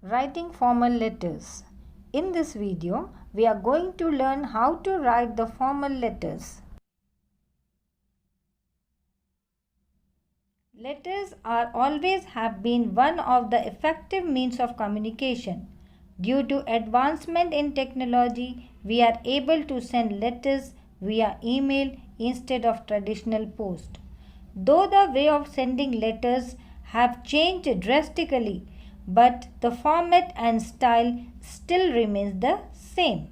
Writing formal letters. In this video, we are going to learn how to write the formal letters. Letters are always have been one of the effective means of communication. Due to advancement in technology, we are able to send letters via email instead of traditional post. Though the way of sending letters have changed drastically, but the format and style still remains the same.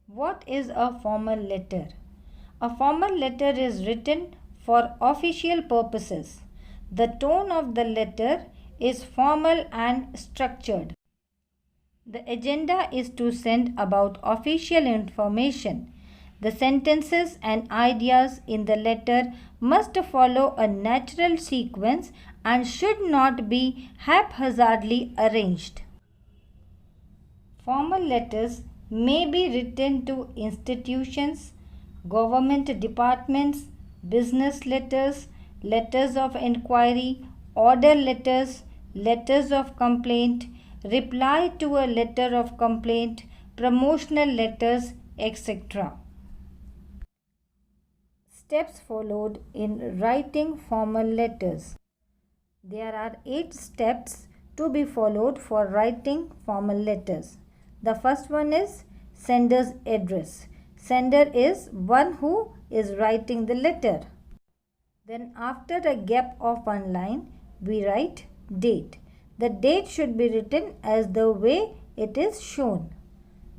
What is a formal letter? A formal letter is written for official purposes. The tone of the letter is formal and structured. The agenda is to send about official information. The sentences and ideas in the letter must follow a natural sequence and should not be haphazardly arranged. Formal letters may be written to institutions, government departments, business letters, letters of inquiry, order letters, letters of complaint, reply to a letter of complaint, promotional letters, etc. Steps followed in writing formal letters. There are 8 steps to be followed for writing formal letters. The first one is sender's address. Sender is one who is writing the letter. Then after a gap of one line, we write date. The date should be written as the way it is shown.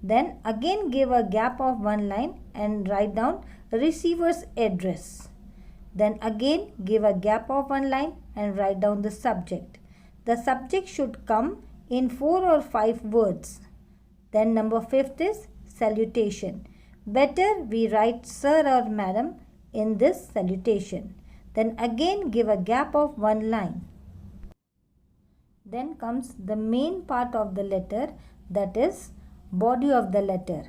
Then again give a gap of one line and write down receiver's address. Then again give a gap of one line and write down the subject. The subject should come in 4 or 5 words. Then number 5th is salutation. Better we write sir or madam in this salutation. Then again give a gap of one line. Then comes the main part of the letter, that is body of the letter.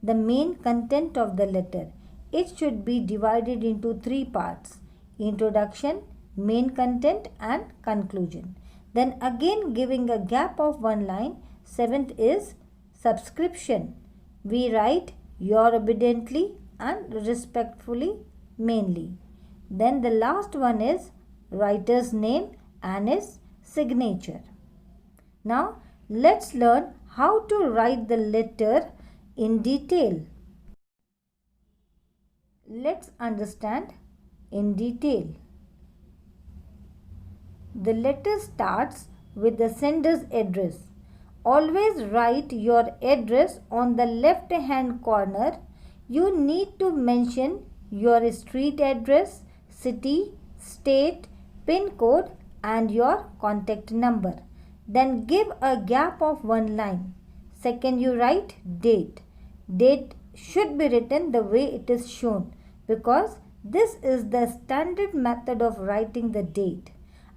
The main content of the letter. It should be divided into 3 parts: introduction, main content and conclusion. Then again giving a gap of one line. 7th is subscription. We write your obediently and respectfully mainly. Then the last one is writer's name and his signature. Now let's learn how to write the letter in detail. Let's understand in detail. The letter starts with the sender's address. Always write your address on the left hand corner. You need to mention your street address, city, state, pin code and your contact number. Then give a gap of one line. Second, you write date. Date should be written the way it is shown, because this is the standard method of writing the date.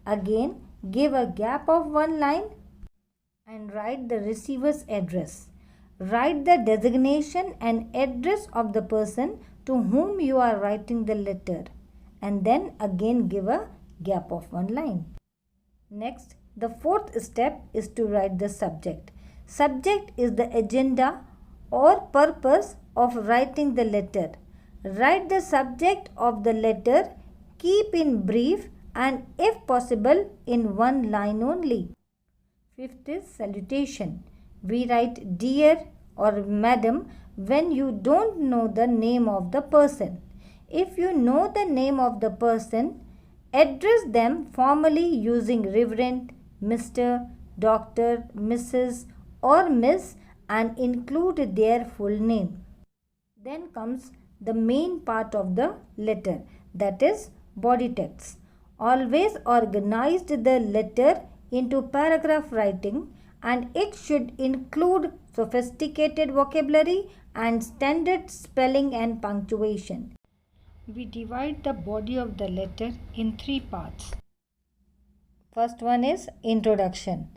Again, give a gap of one line and write the receiver's address. Write the designation and address of the person to whom you are writing the letter, and then again give a gap of one line. Next, the 4th step is to write the subject. Subject is the agenda or purpose of writing the letter. Write the subject of the letter, keep in brief and if possible in one line only. 5th is salutation. We write dear or madam when you don't know the name of the person. If you know the name of the person, address them formally using Reverend, Mr., Dr., Mrs. or Miss and include their full name. Then comes the main part of the letter, that is body text. Always organize the letter into paragraph writing, and it should include sophisticated vocabulary and standard spelling and punctuation. We divide the body of the letter in 3 parts. First one is introduction.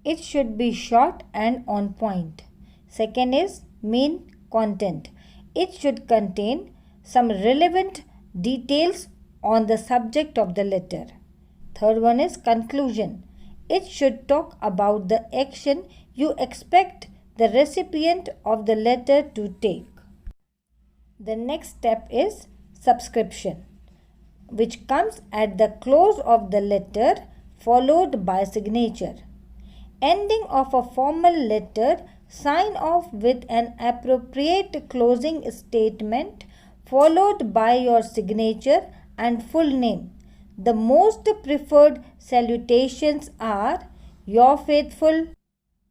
It should be short and on point. Second is main content. It should contain some relevant details on the subject of the letter. Third one is conclusion. it should talk about the action you expect the recipient of the letter to take. The next step is subscription, which comes at the close of the letter followed by signature. Ending of a formal letter, sign off with an appropriate closing statement followed by your signature and full name. The most preferred salutations are your faithful,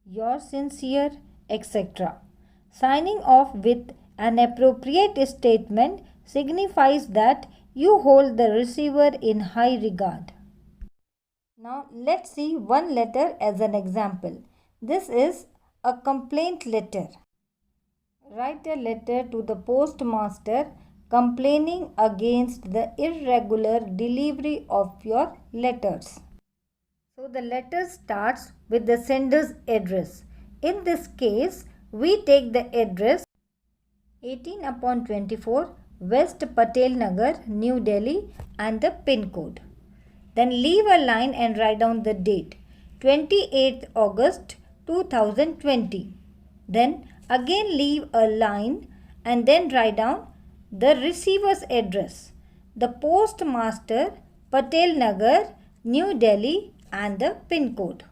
your sincere, etc. Signing off with an appropriate statement signifies that you hold the receiver in high regard. Now let's see one letter as an example. This is a complaint letter. Write a letter to the postmaster complaining against the irregular delivery of your letters. So the letter starts with the sender's address. In this case, we take the address 18/24 West Patel Nagar, New Delhi and the pin code. Then leave a line and write down the date 28th August 2020. Then again leave a line and then write down the receiver's address, the postmaster, Patel Nagar, New Delhi and the pin code.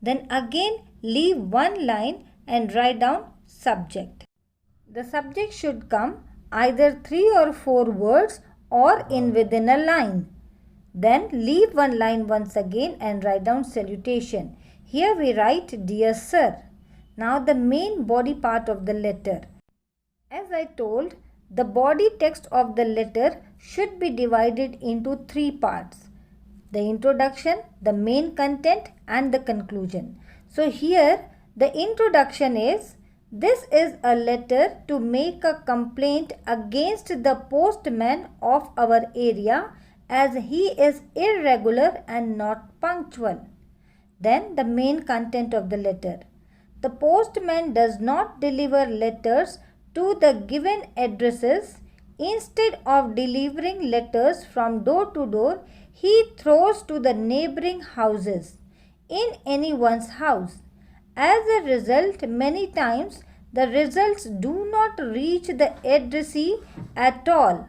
Then again leave one line and write down subject. The subject should come either 3 or 4 words or in within a line. Then leave one line once again and write down salutation. Here we write Dear Sir. Now the main body part of the letter. As I told, the body text of the letter should be divided into 3 parts. The introduction, the main content and the conclusion. So here the introduction is, this is a letter to make a complaint against the postman of our area as he is irregular and not punctual. Then the main content of the letter. The postman does not deliver letters to the given addresses. Instead of delivering letters from door to door, he throws to the neighboring houses in anyone's house. As a result, many times the results do not reach the addressee at all.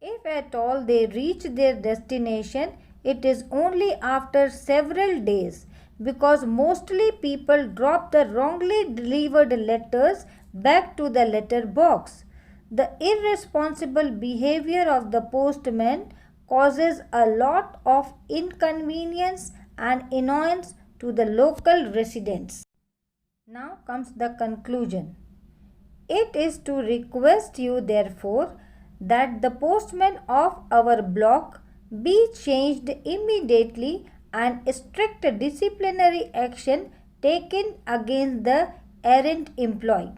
If at all they reach their destination, it is only after several days, because mostly people drop the wrongly delivered letters back to the letter box. The irresponsible behavior of the postman causes a lot of inconvenience and annoyance to the local residents. Now comes the conclusion. It is to request you, therefore, that the postman of our block be changed immediately and strict disciplinary action taken against the errant employee.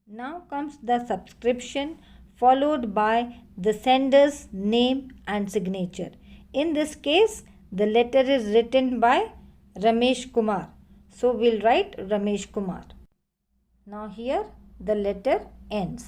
Now comes the subscription followed by the sender's name and signature. In this case, the letter is written by Ramesh Kumar. So we'll write Ramesh Kumar. Now here the letter ends.